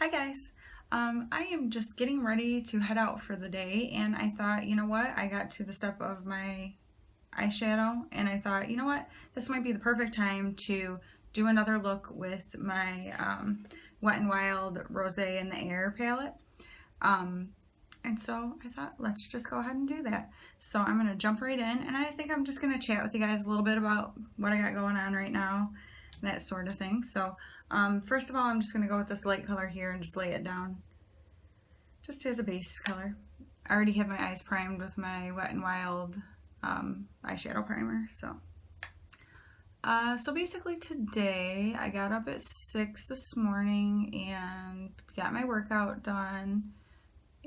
Hi guys. I am just getting ready to head out for the day, and I thought, you know what? I got to the step of my eyeshadow and I thought, you know what? This might be the perfect time to do another look with my Wet n Wild Rosé in the Air palette. Um, and so I thought, let's just go ahead and do that. So I'm going to jump right in, and I think I'm just going to chat with you guys a little bit about what I got going on right now, that sort of thing. So first of all, I'm just going to go with this light color here and just lay it down just as a base color. I already have my eyes primed with my Wet n Wild eyeshadow primer. So basically today I got up at 6 this morning and got my workout done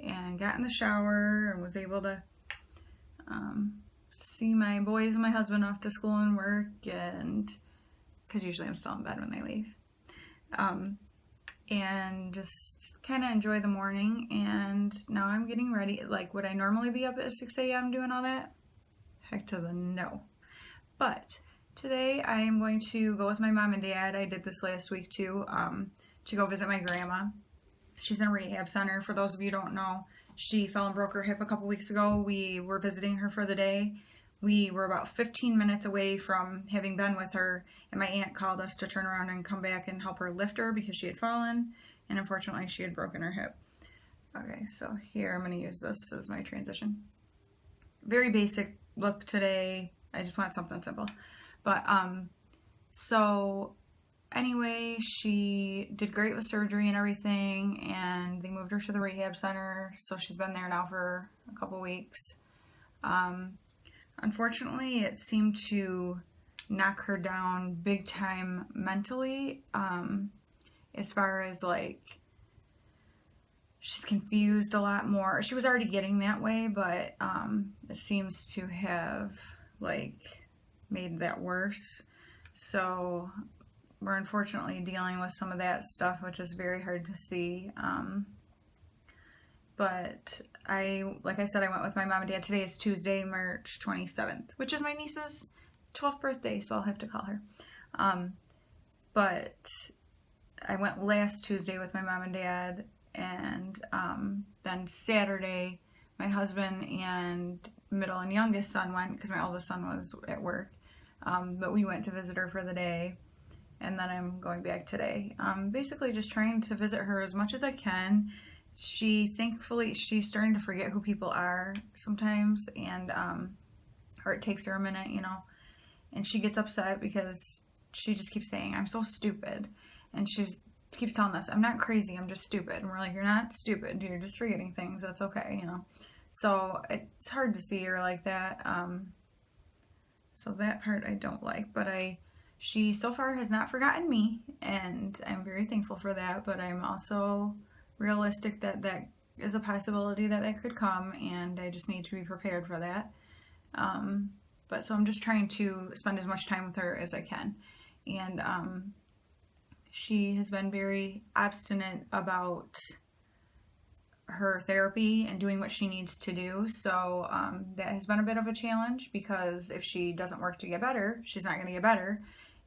and got in the shower and was able to see my boys and my husband off to school and work, and because usually I'm still in bed when they leave, and just kind of enjoy the morning. And now I'm getting ready. Like, would I normally be up at 6 a.m. doing all that? Heck to the no. But today I am going to go with my mom and dad. I did this last week too, to go visit my grandma. She's in a rehab center. For those of you who don't know, she fell and broke her hip a couple weeks ago. We were visiting her for the day. We were about 15 minutes away from having been with her, and my aunt called us to turn around and come back and help her lift her because she had fallen, and unfortunately she had broken her hip. Okay, so here I'm going to use this as my transition. Very basic look today. I just want something simple. But so anyway, she did great with surgery and everything, and they moved her to the rehab center, so she's been there now for a couple weeks. Unfortunately, it seemed to knock her down big time mentally, as far as like she's confused a lot more. She was already getting that way, but it seems to have like made that worse. So we're unfortunately dealing with some of that stuff, which is very hard to see. But like I said, I went with my mom and dad. Today is Tuesday, March 27th, which is my niece's 12th birthday, so I'll have to call her. But I went last Tuesday with my mom and dad, and then Saturday, my husband and middle and youngest son went because my oldest son was at work. But we went to visit her for the day, and then I'm going back today. Basically just trying to visit her as much as I can. Thankfully, she's starting to forget who people are sometimes, and or it takes her a minute, and she gets upset because she just keeps saying, I'm so stupid, and she keeps telling us, I'm not crazy, I'm just stupid, and we're like, you're not stupid, you're just forgetting things, that's okay, so it's hard to see her like that. So that part I don't like, but she so far has not forgotten me, and I'm very thankful for that, but I'm also realistic that that is a possibility that could come, and I just need to be prepared for that. But so I'm just trying to spend as much time with her as I can, and she has been very obstinate about her therapy and doing what she needs to do, so that has been a bit of a challenge, because if she doesn't work to get better, she's not going to get better,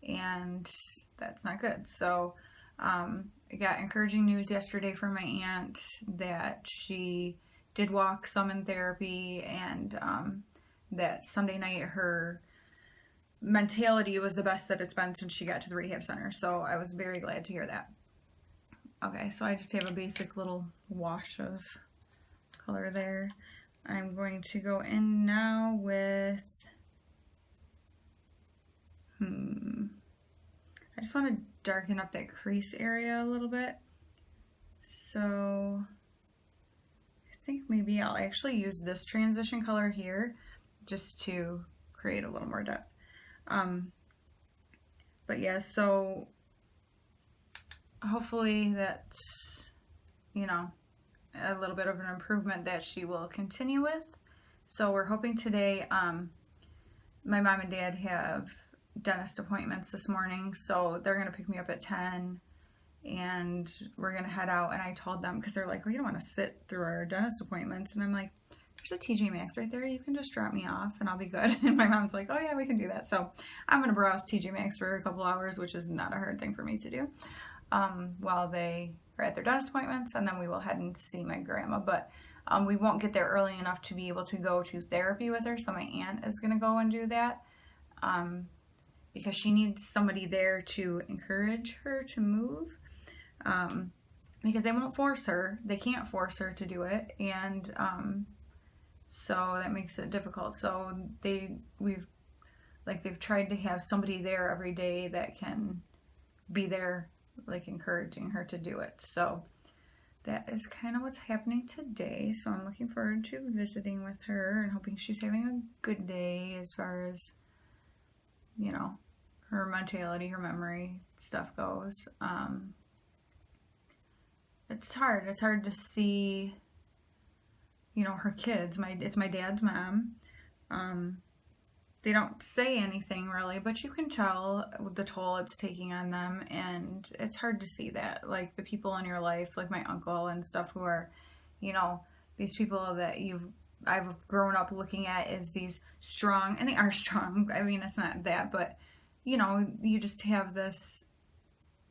and that's not good. So I got encouraging news yesterday from my aunt that she did walk some in therapy, and that Sunday night her mentality was the best that it's been since she got to the rehab center. So I was very glad to hear that. Okay, so I just have a basic little wash of color there. I'm going to go in now with I just want to darken up that crease area a little bit. So I think maybe I'll actually use this transition color here just to create a little more depth. But yeah, so hopefully that's, a little bit of an improvement that she will continue with. So we're hoping today, my mom and dad have dentist appointments this morning, so they're going to pick me up at 10, and we're going to head out. And I told them, because they're like, well, you don't want to sit through our dentist appointments, and I'm like, there's a TJ Maxx right there, you can just drop me off and I'll be good. And my mom's like, oh yeah, we can do that. So I'm going to browse TJ Maxx for a couple hours, which is not a hard thing for me to do. while they are at their dentist appointments, and then we will head and see my grandma. But we won't get there early enough to be able to go to therapy with her, so my aunt is going to go and do that because she needs somebody there to encourage her to move because they won't force her. They can't force her to do it, and so that makes it difficult. So they've tried to have somebody there every day that can be there, like encouraging her to do it. So that is kind of what's happening today. So I'm looking forward to visiting with her and hoping she's having a good day as far as, you know, her mentality, her memory stuff goes. It's hard. It's hard to see, you know, her kids. It's my dad's mom. They don't say anything really, but you can tell the toll it's taking on them, and it's hard to see that. Like the people in your life, like my uncle and stuff, who are, you know, these people that I've grown up looking at as these strong, and they are strong. I mean, it's not that, but you know, you just have this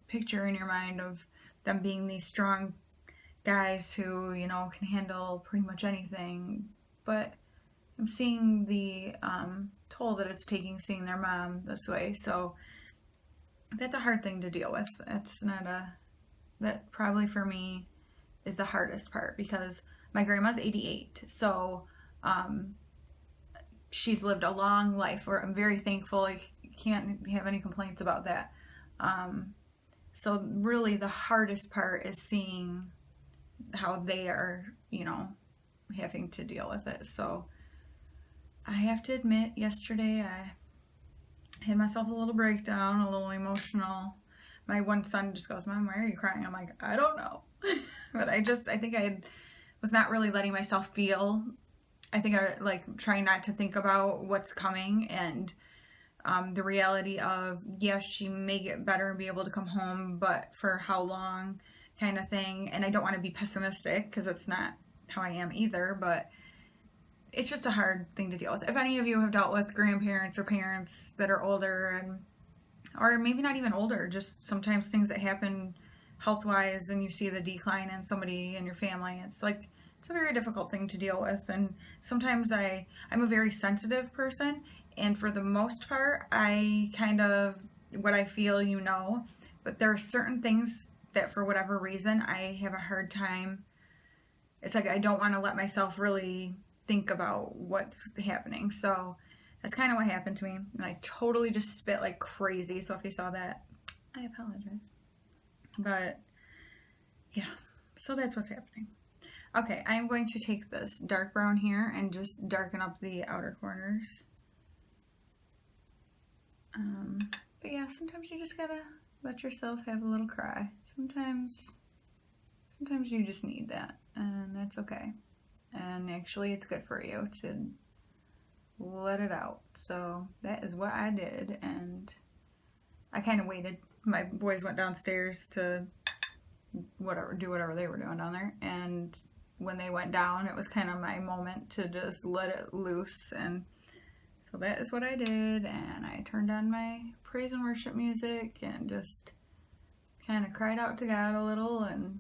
picture in your mind of them being these strong guys who, you know, can handle pretty much anything. But I'm seeing the toll that it's taking seeing their mom this way. So that's a hard thing to deal with. That probably for me is the hardest part because my grandma's 88. So she's lived a long life where I'm very thankful. I can't have any complaints about that. So really the hardest part is seeing how they are, you know, having to deal with it. So I have to admit, yesterday I had myself a little breakdown, a little emotional. My one son just goes, "Mom, why are you crying?" I'm like, I don't know. But I think I was not really letting myself feel. I think I trying not to think about what's coming and the reality of, yes, she may get better and be able to come home, but for how long kind of thing. And I don't want to be pessimistic because it's not how I am either, but it's just a hard thing to deal with. If any of you have dealt with grandparents or parents that are older or maybe not even older, just sometimes things that happen health-wise and you see the decline in somebody in your family, it's a very difficult thing to deal with. And sometimes I'm a very sensitive person, and for the most part, I kind of, what I feel, you know, but there are certain things that for whatever reason, I have a hard time. It's like I don't want to let myself really think about what's happening. So that's kind of what happened to me. And I totally just spit like crazy. So if you saw that, I apologize. But yeah, so that's what's happening. Okay, I am going to take this dark brown here and just darken up the outer corners. But yeah, sometimes you just gotta let yourself have a little cry. Sometimes you just need that, and that's okay. And actually, it's good for you to let it out. So that is what I did, and I kind of waited. My boys went downstairs to do whatever they were doing down there, and when they went down, it was kind of my moment to just let it loose. And so that is what I did, and I turned on my praise and worship music and just kind of cried out to God a little, and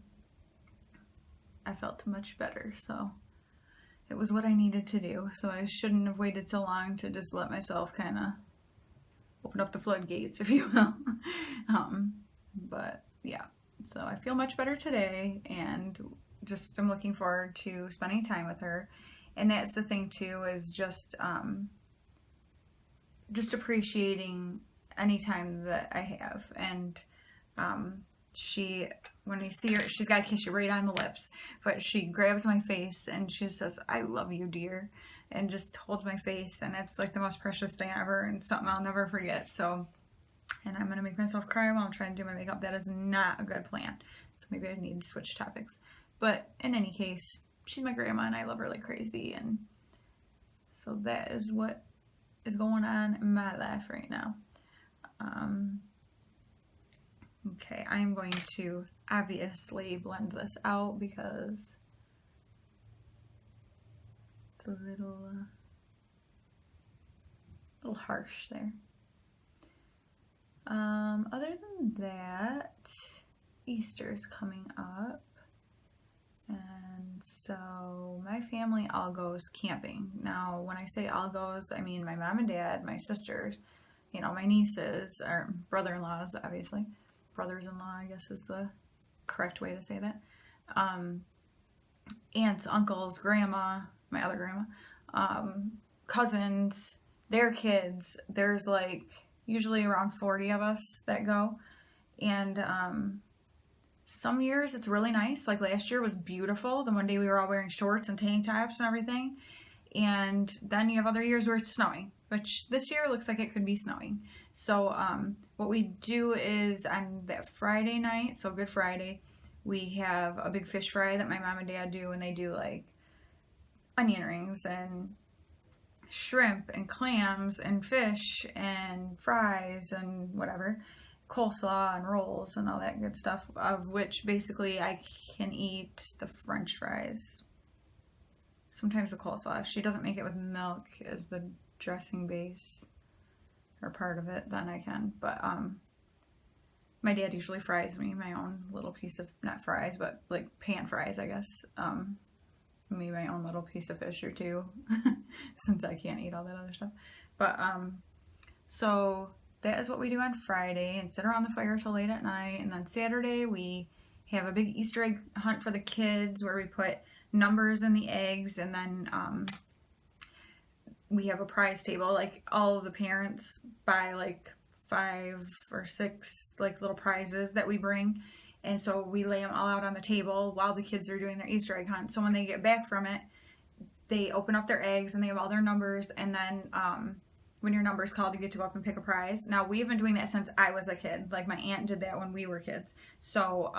I felt much better. So it was what I needed to do. So I shouldn't have waited so long to just let myself kind of open up the floodgates, if you will. But yeah, so I feel much better today, and just I'm looking forward to spending time with her. And that's the thing too, is just appreciating any time that I have. And when you see her, she's got to kiss you right on the lips, but she grabs my face and she says, "I love you, dear," and just holds my face, and it's like the most precious thing ever, and something I'll never forget. So, and I'm gonna make myself cry while I'm trying to do my makeup. That is not a good plan. So maybe I need to switch topics. But in any case, she's my grandma and I love her like crazy, and so that is what is going on in my life right now. Okay, I'm going to obviously blend this out because it's a little harsh there. Other than that, Easter's coming up. And so my family all goes camping. Now, when I say all goes, I mean my mom and dad, my sisters, my nieces, or brother-in-laws, obviously. Brothers-in-law, I guess is the correct way to say that. Aunts, uncles, grandma, my other grandma, cousins, their kids. There's like usually around 40 of us that go. And some years it's really nice. Like last year was beautiful. The one day we were all wearing shorts and tank tops and everything. And then you have other years where it's snowing, which this year looks like it could be snowing. So what we do is on that Friday night, so Good Friday, we have a big fish fry that my mom and dad do, and they do like onion rings and shrimp and clams and fish and fries and whatever, coleslaw and rolls and all that good stuff, of which basically I can eat the French fries. Sometimes the coleslaw. If she doesn't make it with milk as the dressing base or part of it, then I can. But my dad usually fries me my own little piece of, not fries, but like pan fries, I guess. Me my own little piece of fish or two, since I can't eat all that other stuff. But so that is what we do on Friday, and sit around the fire till late at night. And then Saturday we have a big Easter egg hunt for the kids, where we put numbers in the eggs, and then we have a prize table. Like all of the parents buy like 5 or 6 like little prizes that we bring, and so we lay them all out on the table while the kids are doing their Easter egg hunt. So when they get back from it, they open up their eggs and they have all their numbers, and then when your number is called, you get to go up and pick a prize. Now, we've been doing that since I was a kid. Like, my aunt did that when we were kids. So,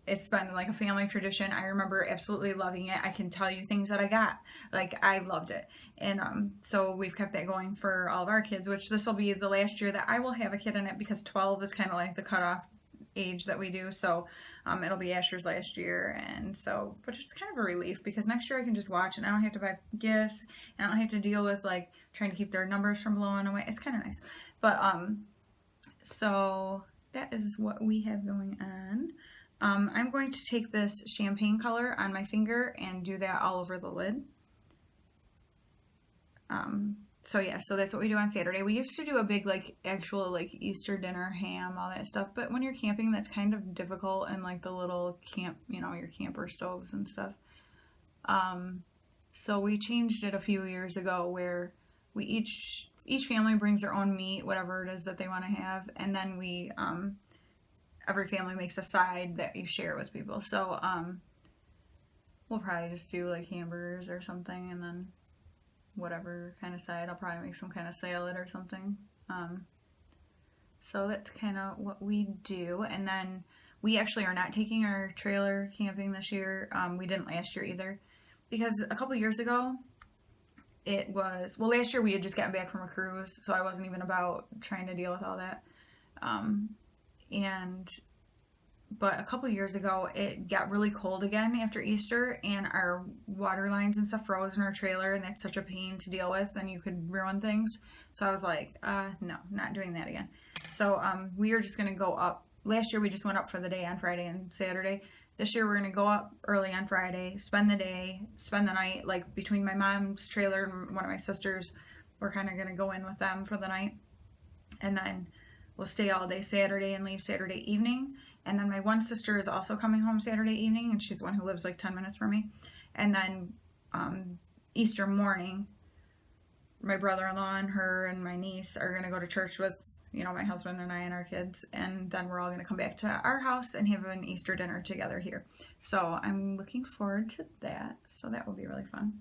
it's been like a family tradition. I remember absolutely loving it. I can tell you things that I got. Like, I loved it. And so we've kept that going for all of our kids, which this will be the last year that I will have a kid in it, because 12 is kind of like the cutoff age that we do. So it'll be Asher's last year, and so, which is kind of a relief, because next year I can just watch and I don't have to buy gifts, and I don't have to deal with like trying to keep their numbers from blowing away. It's kind of nice. But so that is what we have going on. I'm going to take this champagne color on my finger and do that all over the lid. So yeah, so that's what we do on Saturday. We used to do a big like actual like Easter dinner, ham, all that stuff. But when you're camping, that's kind of difficult, and like the little camp, your camper stoves and stuff. So we changed it a few years ago, where we each family brings their own meat, whatever it is that they want to have, and then we every family makes a side that you share with people. So we'll probably just do like hamburgers or something, and then whatever kind of side. I'll probably make some kind of salad or something. So that's kind of what we do. And then we actually are not taking our trailer camping this year. We didn't last year either, because a couple years ago last year we had just gotten back from a cruise, so I wasn't even about trying to deal with all that. But a couple years ago, it got really cold again after Easter, and our water lines and stuff froze in our trailer, and that's such a pain to deal with, and you could ruin things. So I was like, no, not doing that again. So we are just going to go up. Last year, we just went up for the day on Friday and Saturday. This year, we're going to go up early on Friday, spend the night, like between my mom's trailer and one of my sisters. We're kind of going to go in with them for the night, and then we'll stay all day Saturday and leave Saturday evening. And then my one sister is also coming home Saturday evening, and she's the one who lives like 10 minutes from me. And then Easter morning, my brother-in-law and her and my niece are going to go to church with, my husband and I and our kids. And then we're all going to come back to our house and have an Easter dinner together here. So I'm looking forward to that. So that will be really fun.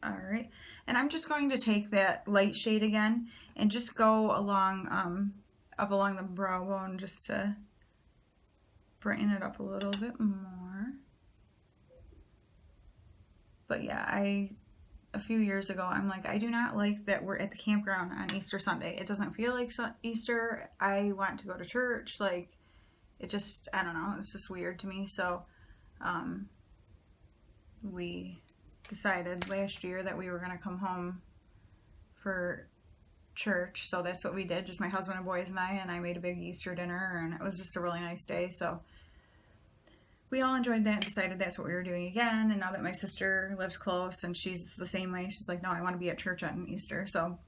All right. And I'm just going to take that light shade again and just go along, up along the brow bone, just to brighten it up a little bit more. But yeah, a few years ago, I'm like, I do not like that we're at the campground on Easter Sunday. It doesn't feel like Easter. I want to go to church. Like, it just, I don't know, it's just weird to me. So we decided last year that we were going to come home for church, so that's what we did, just my husband and boys and I made a big Easter dinner, and it was just a really nice day. So we all enjoyed that and decided that's what we were doing again. And now that my sister lives close and she's the same way, she's like, no, I want to be at church on Easter. So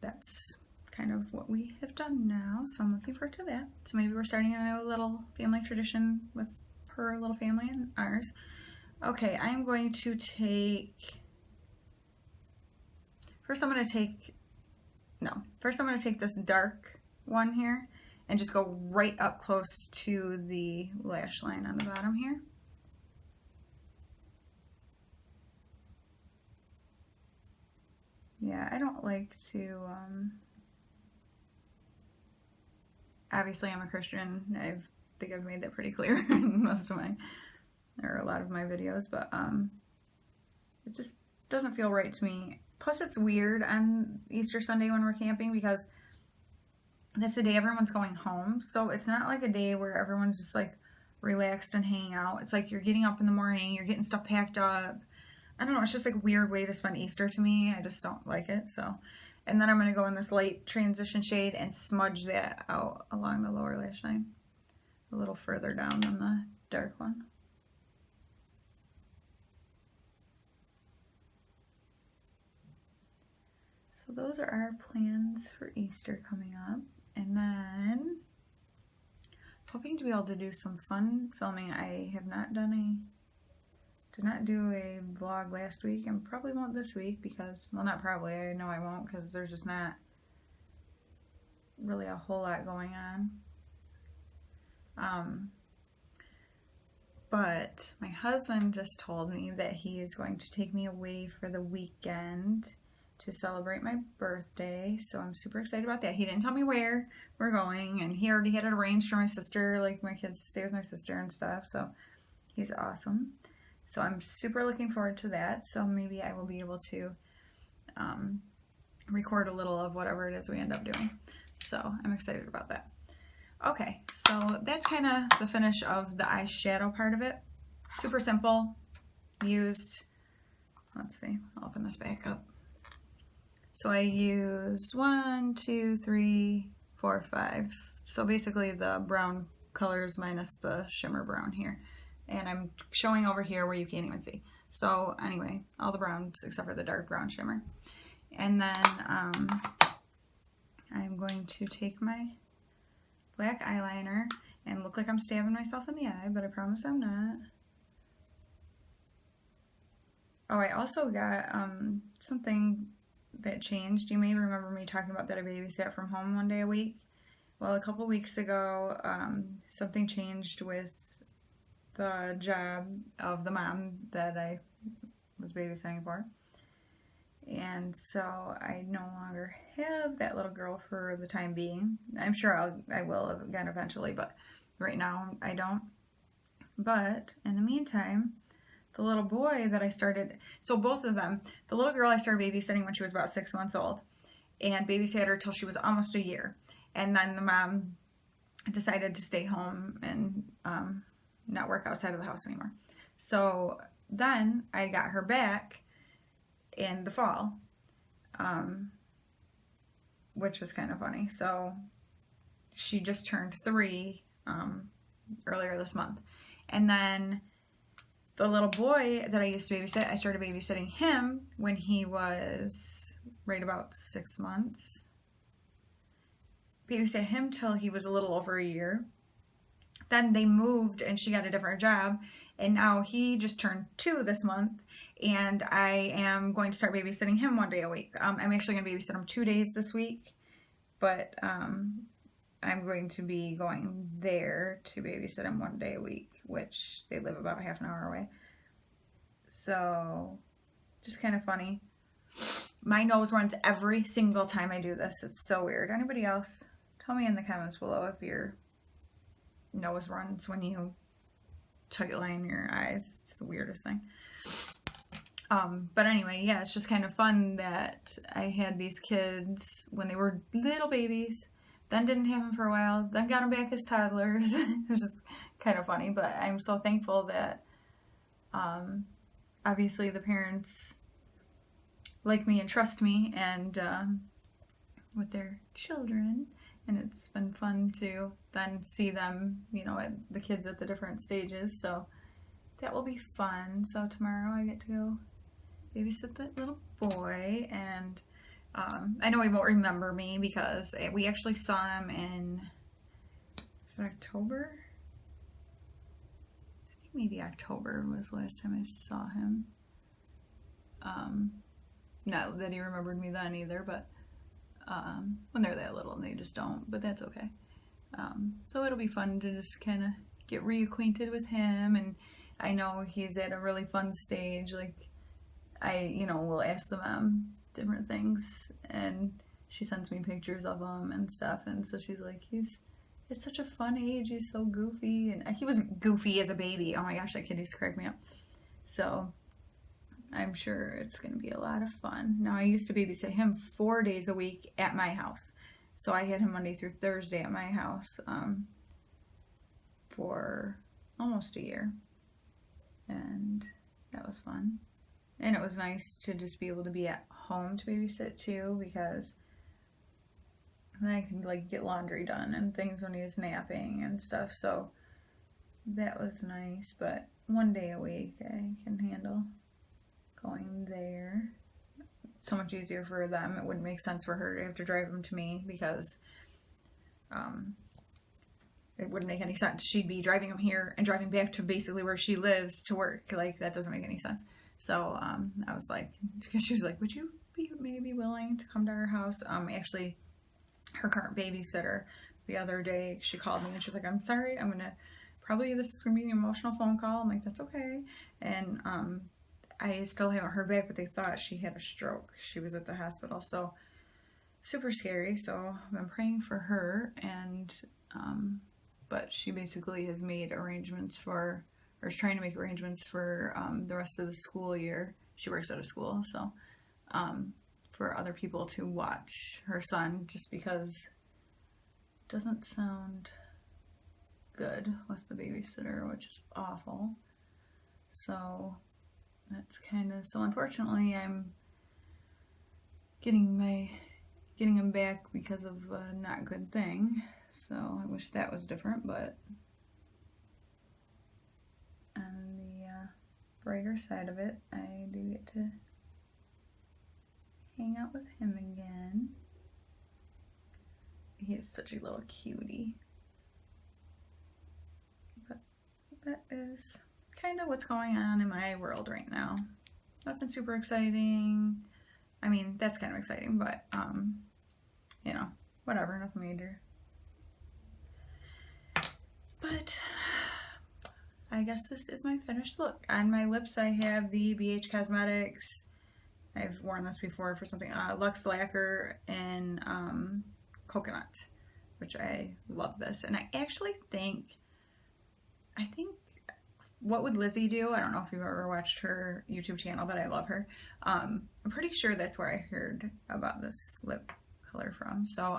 that's kind of what we have done now. So I'm looking forward to that. So maybe we're starting a new little family tradition with her little family and ours. Okay, I'm going to take, first I'm going to take this dark one here and just go right up close to the lash line on the bottom here. Yeah, I don't like to, obviously I'm a Christian. I think I've made that pretty clear in most of my, or a lot of my videos, but it just doesn't feel right to me. Plus it's weird on Easter Sunday when we're camping because that's the day everyone's going home. So it's not like a day where everyone's just like relaxed and hanging out. It's like you're getting up in the morning, you're getting stuff packed up. I don't know, it's just like a weird way to spend Easter to me. I just don't like it. So, and then I'm going to go in this light transition shade and smudge that out along the lower lash line. A little further down than the dark one. So those are our plans for Easter coming up. And then hoping to be able to do some fun filming. I have not done did not do a vlog last week and probably won't this week because, well, not probably, I know I won't because there's just not really a whole lot going on. But my husband just told me that he is going to take me away for the weekend to celebrate my birthday, so I'm super excited about that. He didn't tell me where we're going, and he already had it arranged for my sister, like my kids stay with my sister and stuff, so he's awesome. So I'm super looking forward to that, so maybe I will be able to record a little of whatever it is we end up doing. So I'm excited about that. Okay, so that's kind of the finish of the eyeshadow part of it. Super simple. Used, let's see, I'll open this back up. So I used 1, 2, 3, 4, 5. So basically the brown colors minus the shimmer brown here. And I'm showing over here where you can't even see. So anyway, all the browns except for the dark brown shimmer. And then I'm going to take my black eyeliner and look like I'm stabbing myself in the eye, but I promise I'm not. Oh, I also got something that changed. You may remember me talking about that I babysat from home one day a week. Well, a couple weeks ago, something changed with the job of the mom that I was babysitting for. And so I no longer have that little girl for the time being. I'm sure I will again eventually, but right now I don't. But in the meantime, the little boy that I started, so both of them, the little girl I started babysitting when she was about 6 months old and babysat her till she was almost a year. And then the mom decided to stay home and not work outside of the house anymore. So then I got her back in the fall, which was kind of funny. So she just turned 3 earlier this month. And then the little boy that I used to babysit, I started babysitting him when he was right about 6 months. Babysat him till he was a little over a year. Then they moved and she got a different job, and now he just turned 2 this month, and I am going to start babysitting him 1 day a week. I'm actually going to babysit him 2 days this week, but I'm going to be going there to babysit him 1 day a week, which they live about half an hour away. So just kind of funny. My nose runs every single time I do this. It's so weird. Anybody else? Tell me in the comments below if your nose runs when you line your eyes. It's the weirdest thing. But anyway, yeah, it's just kind of fun that I had these kids when they were little babies, then didn't have them for a while, then got them back as toddlers. It's just kind of funny, but I'm so thankful that obviously the parents like me and trust me and with their children, and it's been fun to then see them, you know, at the kids at the different stages. So that will be fun. So tomorrow I get to go babysit that little boy, and I know he won't remember me because we actually saw him in, was it October? I think maybe October was the last time I saw him. Not that he remembered me then either, but when they're that little and they just don't, but that's okay. So it'll be fun to just kind of get reacquainted with him, and I know he's at a really fun stage. Like, I, you know, will ask the mom different things, and she sends me pictures of him and stuff, and so she's like, it's such a fun age, he's so goofy, and he was goofy as a baby. Oh my gosh, that kid used to crack me up. So I'm sure it's going to be a lot of fun. Now, I used to babysit him 4 days a week at my house, so I had him Monday through Thursday at my house for almost a year, and that was fun. And it was nice to just be able to be at home to babysit too, because then I could like get laundry done and things when he was napping and stuff. So that was nice. But 1 day a week I can handle going there. It's so much easier for them. It wouldn't make sense for her to have to drive him to me, because it wouldn't make any sense. She'd be driving him here and driving back to basically where she lives to work. Like, that doesn't make any sense. So I was like, because she was like, would you be maybe willing to come to our house? Actually, her current babysitter, the other day, she called me and she was like, I'm sorry, I'm gonna, probably this is gonna be an emotional phone call. I'm like, that's okay. And I still haven't heard back, but they thought she had a stroke. She was at the hospital, so super scary. So I've been praying for her, and but she basically has made arrangements for, or is trying to make arrangements for the rest of the school year. She works at a school, so for other people to watch her son, just because it doesn't sound good with the babysitter, which is awful. So that's kind of, so unfortunately I'm getting him back because of a not good thing. So I wish that was different, but on the brighter side of it, I do get to hang out with him again. He is such a little cutie. But that is kind of what's going on in my world right now. Nothing super exciting. I mean, that's kind of exciting, but you know, whatever, nothing major. But I guess this is my finished look. On my lips I have the BH Cosmetics, I've worn this before for something, Luxe Lacquer in Coconut, which I love this. And I actually think, What Would Lizzie Do? I don't know if you've ever watched her YouTube channel, but I love her. I'm pretty sure that's where I heard about this lip color from. So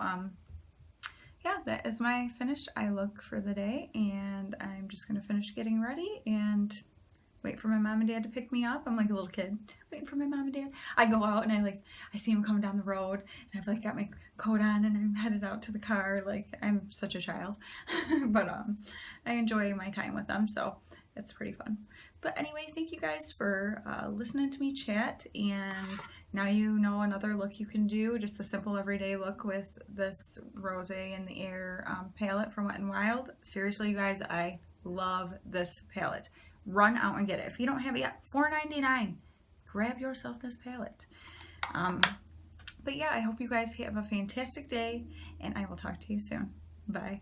yeah, that is my finished eye look for the day, and I'm just gonna finish getting ready and wait for my mom and dad to pick me up. I'm like a little kid waiting for my mom and dad. I go out and I see them coming down the road, and I've like got my coat on and I'm headed out to the car. Like, I'm such a child. But I enjoy my time with them, so it's pretty fun. But anyway, thank you guys for listening to me chat, and now you know another look you can do, just a simple everyday look with this Rose in the Air palette from Wet n Wild. Seriously, you guys, I love this palette. Run out and get it. If you don't have it yet, $4.99. Grab yourself this palette. But yeah, I hope you guys have a fantastic day, and I will talk to you soon. Bye.